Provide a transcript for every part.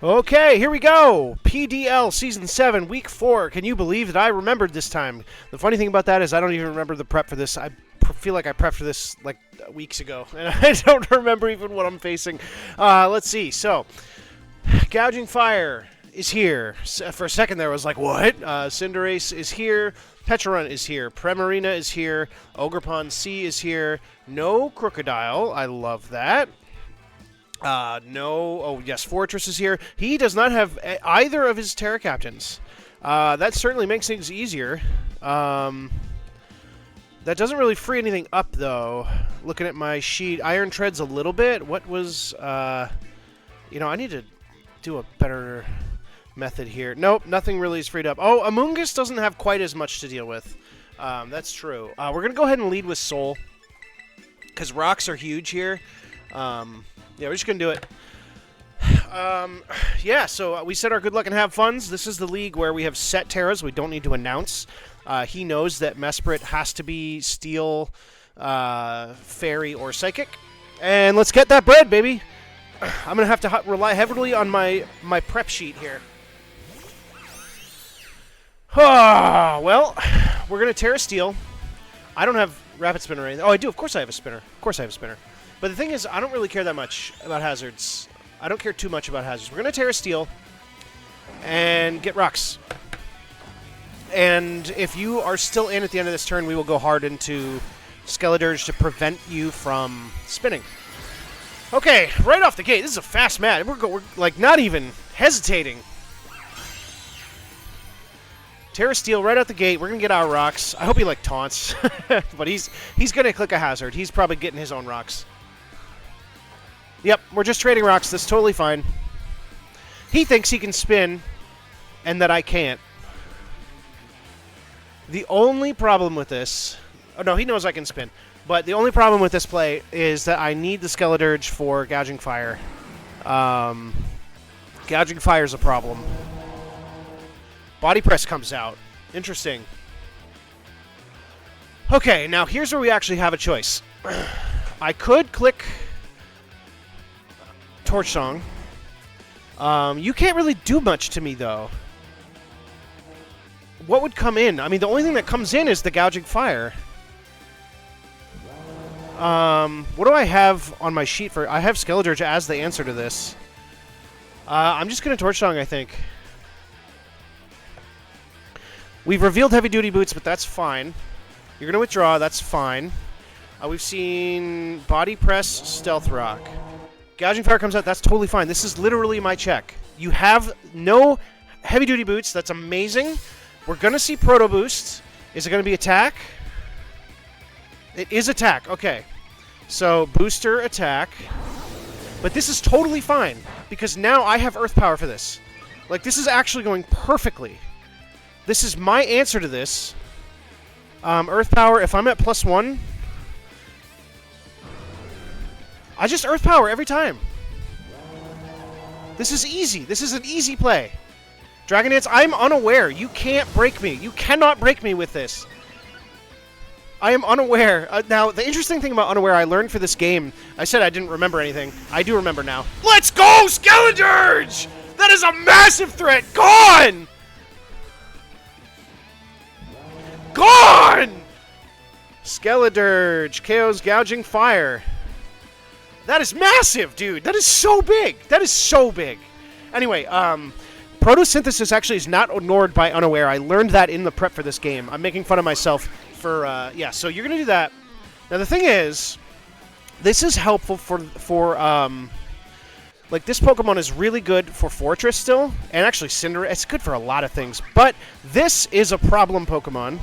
Okay, here we go. PDL Season 7, Week 4. Can you believe that I remembered this time? The funny thing about that is I don't even remember the prep for this. I feel like I prepped for this like weeks ago, and I don't remember even what I'm facing. Let's see. So, Gouging Fire is here. For a second there, I was like, what? Cinderace is here. Petrarun is here. Primarina is here. Ogerpon C is here. No Crocodile. I love that. No. Oh, yes, Fortress is here. He does not have either of his Terra Captains. That certainly makes things easier. That doesn't really free anything up, though. Looking at my sheet, Iron Treads a little bit. What was, you know, I need to do a better method here. Nope, nothing really is freed up. Oh, Amoonguss doesn't have quite as much to deal with. That's true. We're going to go ahead and lead with Soul, because rocks are huge here. Yeah, we're just going to do it. Yeah, so we said our good luck and have funs. This is the league where we have set Terras. We don't need to announce. He knows that Mesprit has to be Steel, Fairy, or Psychic. And let's get that bread, baby. I'm going to have to rely heavily on my prep sheet here. Well, we're going to Terra Steel. I don't have Rapid Spinner or anything. Oh, I do. Of course I have a Spinner. Of course I have a Spinner. But the thing is, I don't really care that much about hazards. I don't care too much about hazards. We're going to Terra Steel and get rocks. And if you are still in at the end of this turn, we will go hard into Skeledirge to prevent you from spinning. Okay, right off the gate, this is a fast match. We're like not even hesitating. Terra Steel right out the gate. We're going to get our rocks. I hope he like taunts. But he's going to click a hazard. He's probably getting his own rocks. Yep, we're just trading rocks. That's totally fine. He thinks he can spin, and that I can't. The only problem with this... Oh, no, he knows I can spin. But the only problem with this play is that I need the Skeledirge for Gouging Fire. Gouging Fire is a problem. Body Press comes out. Interesting. Okay, now here's where we actually have a choice. I could click... Torch Song. You can't really do much to me, though. What would come in? I mean, the only thing that comes in is the Gouging Fire. What do I have on my sheet for... I have Skeledirge as the answer to this. I'm just going to Torch Song, I think. We've revealed Heavy Duty Boots, but that's fine. You're going to withdraw, that's fine. We've seen Body Press, Stealth Rock. Gouging Fire comes out, that's totally fine. This is literally my check. You have no Heavy Duty Boots, that's amazing. We're going to see Proto Boost. Is it going to be attack? It is attack, okay. So, booster, attack. But this is totally fine, because now I have Earth Power for this. Like, this is actually going perfectly. This is my answer to this. Earth Power, if I'm at +1... I just Earth Power every time. This is easy. This is an easy play. Dragon Dance, I'm unaware. You can't break me. You cannot break me with this. I am unaware. Now, the interesting thing about unaware I learned for this game, I said I didn't remember anything. I do remember now. Let's go, Skeledirge! That is a massive threat. Gone! Gone! Skeledirge KO's Gouging Fire. That is massive, dude. That is so big. That is so big. Anyway, Photosynthesis actually is not ignored by Unaware. I learned that in the prep for this game. I'm making fun of myself for, yeah, so you're going to do that. Now, the thing is, this is helpful for like, this Pokemon is really good for Fortress still, and actually Cinder. It's good for a lot of things, but this is a problem Pokemon.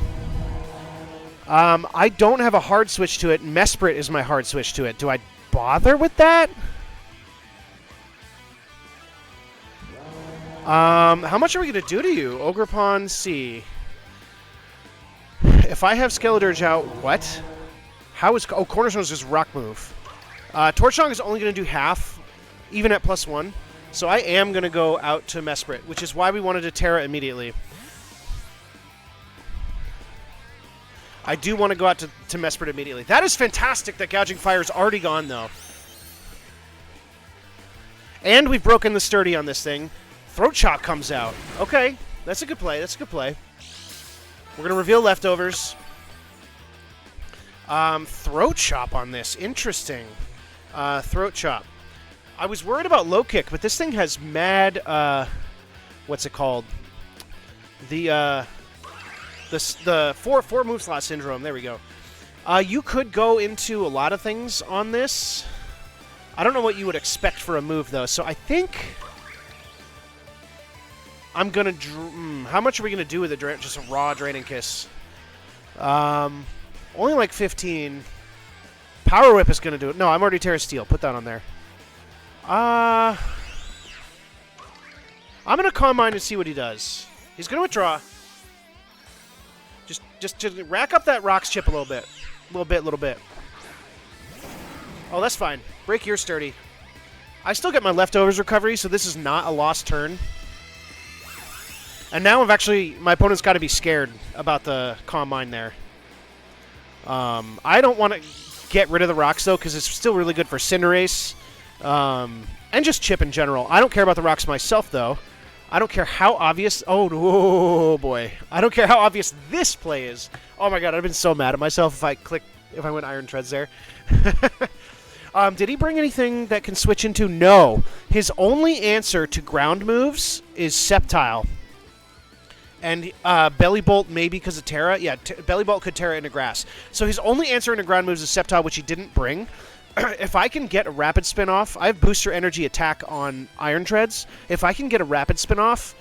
I don't have a hard switch to it. Mesprit is my hard switch to it. Do I bother with that? How much are we going to do to you? Ogerpon C. If I have Skeledirge out, what? How is... Oh, Cornerstone is just rock move. Torch Song is only going to do half, even at +1. So I am going to go out to Mesprit, which is why we wanted to Terra immediately. I do want to go out to Mesprit immediately. That is fantastic that Gouging Fire is already gone, though. And we've broken the sturdy on this thing. Throat Chop comes out. Okay, that's a good play. That's a good play. We're going to reveal leftovers. Throat Chop on this. Interesting. Throat Chop. I was worried about low kick, but this thing has mad, what's it called? The four move slot syndrome. There we go. You could go into a lot of things on this. I don't know what you would expect for a move, though, so I think I'm going to... how much are we going to do with just a raw Draining Kiss? Only like 15. Power Whip is going to do it. No, I'm already Terra Steel. Put that on there. I'm going to Calm Mind and see what he does. He's going to withdraw. Just rack up that Rocks chip a little bit. Little bit. Oh, that's fine. Break your sturdy. I still get my leftovers recovery, so this is not a lost turn. And now my opponent's got to be scared about the Calm Mind there. I don't want to get rid of the Rocks, though, because it's still really good for Cinderace. And just chip in general. I don't care about the Rocks myself, though. I don't care how obvious... Oh, boy. I don't care how obvious this play is. Oh, my God. I'd have been so mad at myself if I went Iron Treads there. Did he bring anything that can switch into? No. His only answer to ground moves is Sceptile. And Belly Bolt maybe because of Terra. Yeah, Belly Bolt could Terra into grass. So his only answer into ground moves is Sceptile, which he didn't bring. If I can get a Rapid Spin off, I have Booster Energy attack on Iron Treads. If I can get a Rapid Spin off,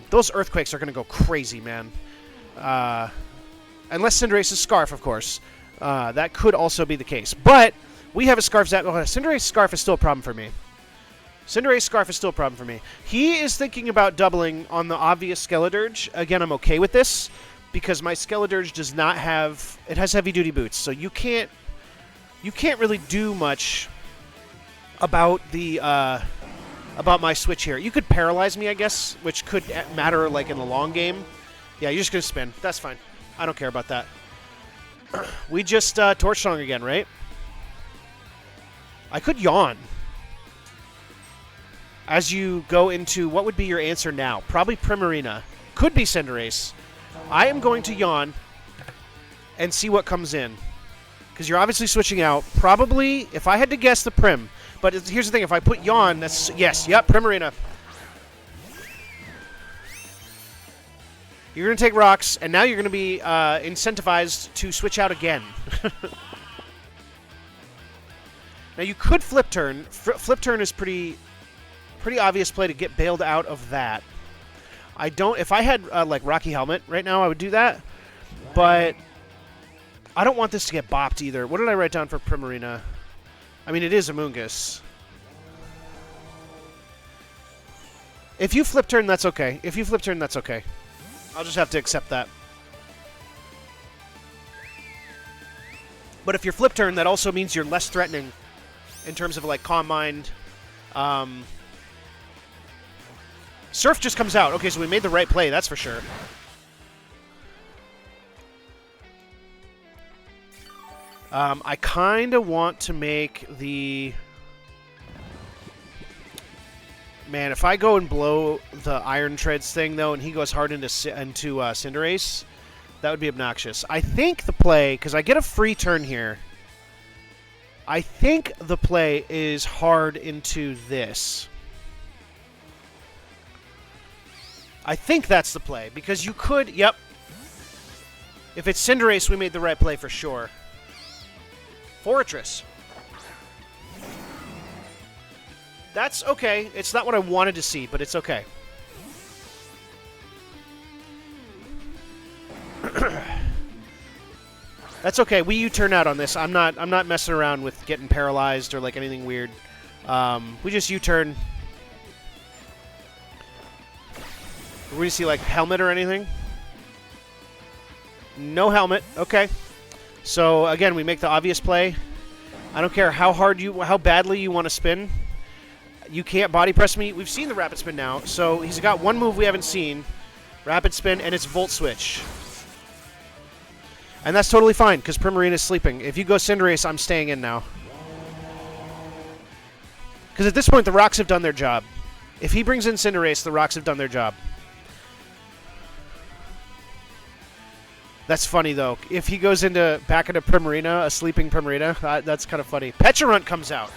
those Earthquakes are going to go crazy, man. Unless Cinderace's Scarf, of course. That could also be the case. But we have a Scarf Zap. Oh, Cinderace's Scarf is still a problem for me. Cinderace's Scarf is still a problem for me. He is thinking about doubling on the obvious Skeledirge. Again, I'm okay with this because my Skeledirge does not have... It has heavy-duty boots, so you can't really do much about the about my switch here. You could paralyze me, I guess, which could matter like in the long game. Yeah, you're just gonna spin. That's fine. I don't care about that. We just Torch Song again, right? I could yawn. As you go into what would be your answer now? Probably Primarina. Could be Cinderace. I am going to yawn and see what comes in. Because you're obviously switching out. Probably, if I had to guess, the Prim. But here's the thing. If I put Yawn, that's... Yes, yep, Primarina. You're going to take Rocks, and now you're going to be incentivized to switch out again. Now, you could Flip Turn. Flip Turn is pretty obvious play to get bailed out of that. I don't... If I had, like, Rocky Helmet right now, I would do that. But... I don't want this to get bopped either. What did I write down for Primarina? I mean, it is Amoonguss. If you Flip Turn, that's okay. If you Flip Turn, that's okay. I'll just have to accept that. But if you're Flip Turn, that also means you're less threatening in terms of, like, Calm Mind. Surf just comes out. Okay, so we made the right play, that's for sure. I kind of want to make the... Man, if I go and blow the Iron Treads thing, though, and he goes hard into Cinderace, that would be obnoxious. I think the play, because I get a free turn here, I think the play is hard into this. I think that's the play, because you could... Yep. If it's Cinderace, we made the right play for sure. Fortress. That's okay. It's not what I wanted to see, but it's okay. That's okay. We U-turn out on this. I'm not messing around with getting paralyzed or like anything weird. We just U-turn. We're going to see like helmet or anything. No helmet. Okay. So again, we make the obvious play. I don't care how badly you want to spin. You can't body press me. We've seen the Rapid Spin now, so he's got one move we haven't seen. Rapid Spin, and it's Volt Switch. And that's totally fine, because Primarina's sleeping. If you go Cinderace, I'm staying in now. Because at this point, the rocks have done their job. If he brings in Cinderace, the rocks have done their job. That's funny, though. If he goes back into Primarina, a sleeping Primarina, that's kind of funny. Pecharunt comes out.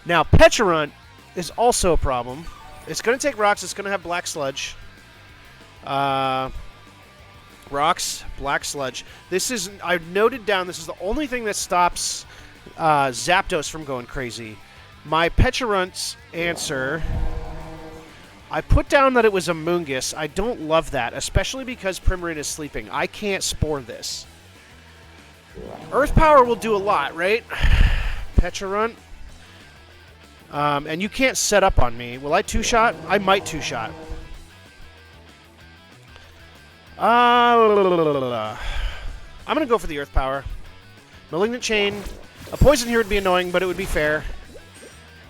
Now, Pecharunt is also a problem. It's going to take rocks. It's going to have Black Sludge. Rocks, Black Sludge. This is, I've noted down, this is the only thing that stops Zapdos from going crazy. My Pecharunt's answer, I put down that it was a Moongus. I don't love that, especially because Primarina is sleeping. I can't Spore this. Earth Power will do a lot, right? Pecharunt. And you can't set up on me. Will I two-shot? I might two-shot. I'm going to go for the Earth Power. Malignant Chain. A poison here would be annoying, but it would be fair.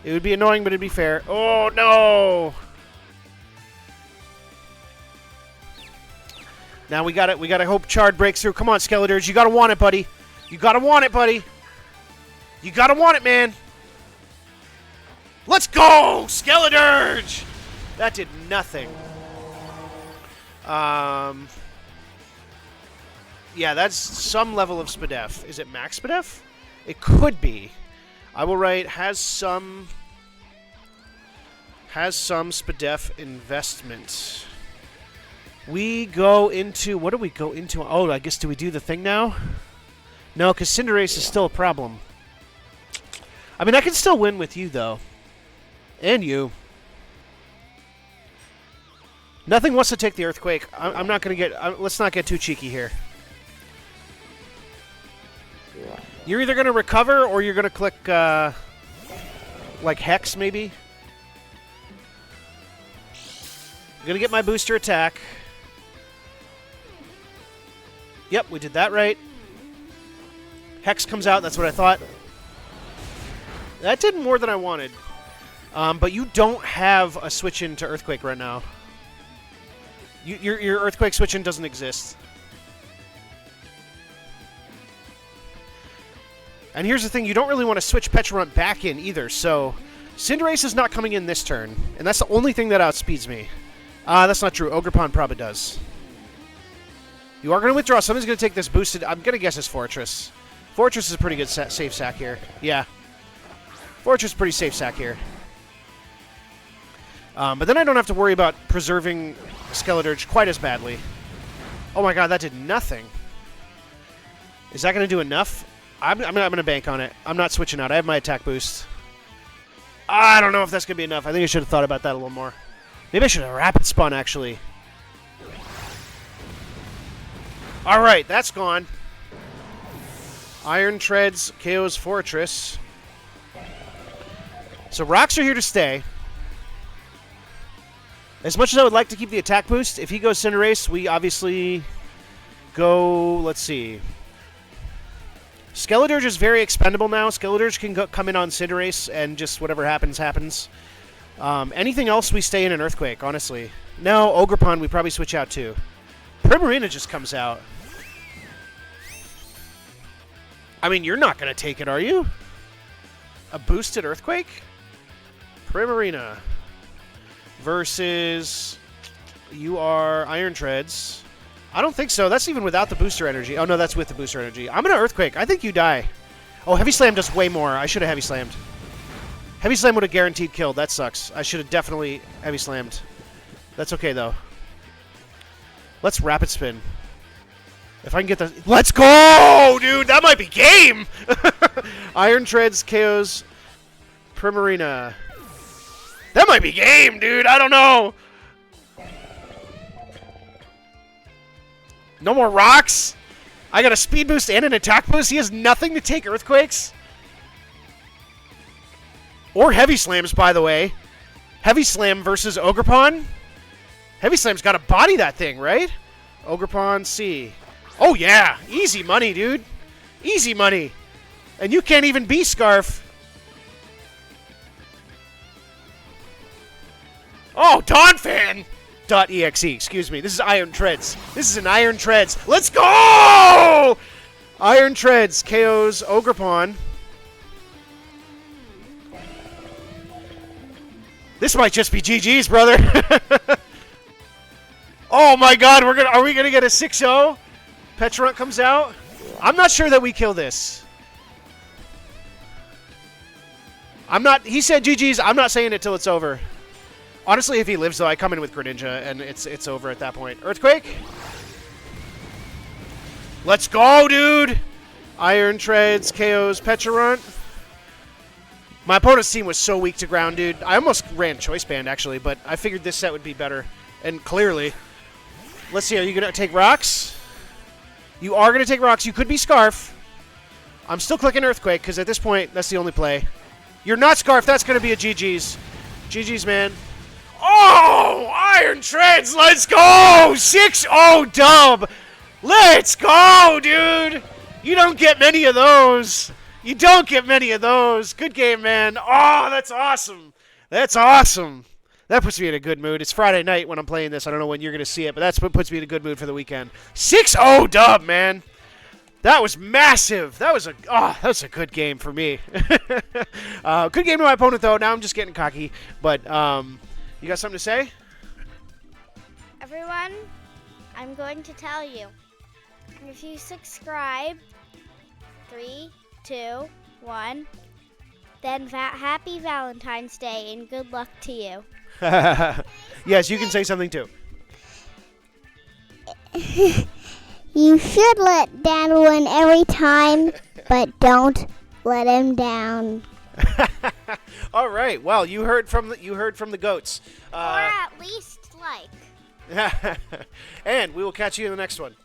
It would be annoying, but it'd be fair. Oh, no! Now we gotta hope Chard breaks through. Come on, Skeledirge. You gotta want it, buddy. You gotta want it, buddy. You gotta want it, man. Let's go! Skeledirge! That did nothing. Yeah, that's some level of Spadef. Is it max Spadef? It could be. I will write has some Spadef investment. We go into, what do we go into? Oh, I guess do we do the thing now? No, because Cinderace is still a problem. I mean, I can still win with you though, and you. Nothing wants to take the Earthquake. I'm not going to get... let's not get too cheeky here. You're either going to recover or you're going to click, like, Hex, maybe. I'm going to get my booster attack. Yep, we did that right. Hex comes out. That's what I thought. That did more than I wanted. But you don't have a switch into Earthquake right now. Your Earthquake switch-in doesn't exist. And here's the thing, you don't really want to switch Pecharunt back in either, so Cinderace is not coming in this turn, and that's the only thing that outspeeds me. That's not true. Ogerpon probably does. You are going to withdraw. Somebody's going to take this boosted... I'm going to guess it's Fortress. Fortress is a pretty good safe sack here. Yeah. Fortress is a pretty safe sack here. But then I don't have to worry about preserving Skeledirge quite as badly. Oh my god, that did nothing. Is that going to do enough? I'm going to bank on it. I'm not switching out. I have my attack boost. I don't know if that's going to be enough. I think I should have thought about that a little more. Maybe I should have Rapid Spun, actually. Alright, that's gone. Iron Treads KO's Fortress. So rocks are here to stay. As much as I would like to keep the attack boost, if he goes Cinderace, we obviously go, let's see. Skeledirge is very expendable now. Skeledirge can come in on Cinderace and just whatever happens, happens. Anything else, we stay in an Earthquake, honestly. No, Ogerpon, we probably switch out too. Primarina just comes out. I mean, you're not going to take it, are you? A boosted Earthquake? Primarina. Versus, you are Iron Treads. I don't think so. That's even without the booster energy. Oh, no, that's with the booster energy. I'm going to Earthquake. I think you die. Oh, Heavy Slam does way more. I should have Heavy Slammed. Heavy Slam would have guaranteed killed. That sucks. I should have definitely Heavy Slammed. That's okay, though. Let's Rapid Spin. If I can get the... Let's go, dude! That might be game! Iron Treads KOs Primarina. That might be game, dude. I don't know. No more rocks? I got a speed boost and an attack boost? He has nothing to take Earthquakes? Or Heavy Slams, by the way. Heavy Slam versus Ogerpon? Heavy Slam's got to body that thing, right? Ogerpon C. Oh, yeah. Easy money, dude. Easy money. And you can't even be Scarf. Oh, Donphan.exe. Excuse me. This is Iron Treads. This is an Iron Treads. Let's go! Iron Treads KOs Ogerpon. This might just be GG's, brother. Oh my God, are we gonna get a 6-0? Petrunt comes out. I'm not sure that we kill this. He said GG's. I'm not saying it till it's over. Honestly, if he lives though, I come in with Greninja and it's over at that point. Earthquake. Let's go, dude. Iron Treads, KOs, Petrunt. My opponent's team was so weak to ground, dude. I almost ran Choice Band, actually, but I figured this set would be better. And clearly. Let's see, are you going to take rocks? You are going to take rocks. You could be Scarf. I'm still clicking Earthquake, because at this point, that's the only play. You're not Scarf. That's going to be a GG's. GG's, man. Oh! Iron Treads, let's go! 6-0 dub! Let's go, dude! You don't get many of those. You don't get many of those. Good game, man. Oh, that's awesome. That's awesome. That puts me in a good mood. It's Friday night when I'm playing this. I don't know when you're going to see it, but that's what puts me in a good mood for the weekend. 6-0 dub, man. That was massive. That was a good game for me. Good game to my opponent, though. Now I'm just getting cocky. But you got something to say? Everyone, I'm going to tell you. If you subscribe, 3, 2, 1, then happy Valentine's Day and good luck to you. Yes, you can say something too. You should let Dan win every time, but don't let him down. All right. Well, you heard from the goats. Or at least like. And we will catch you in the next one.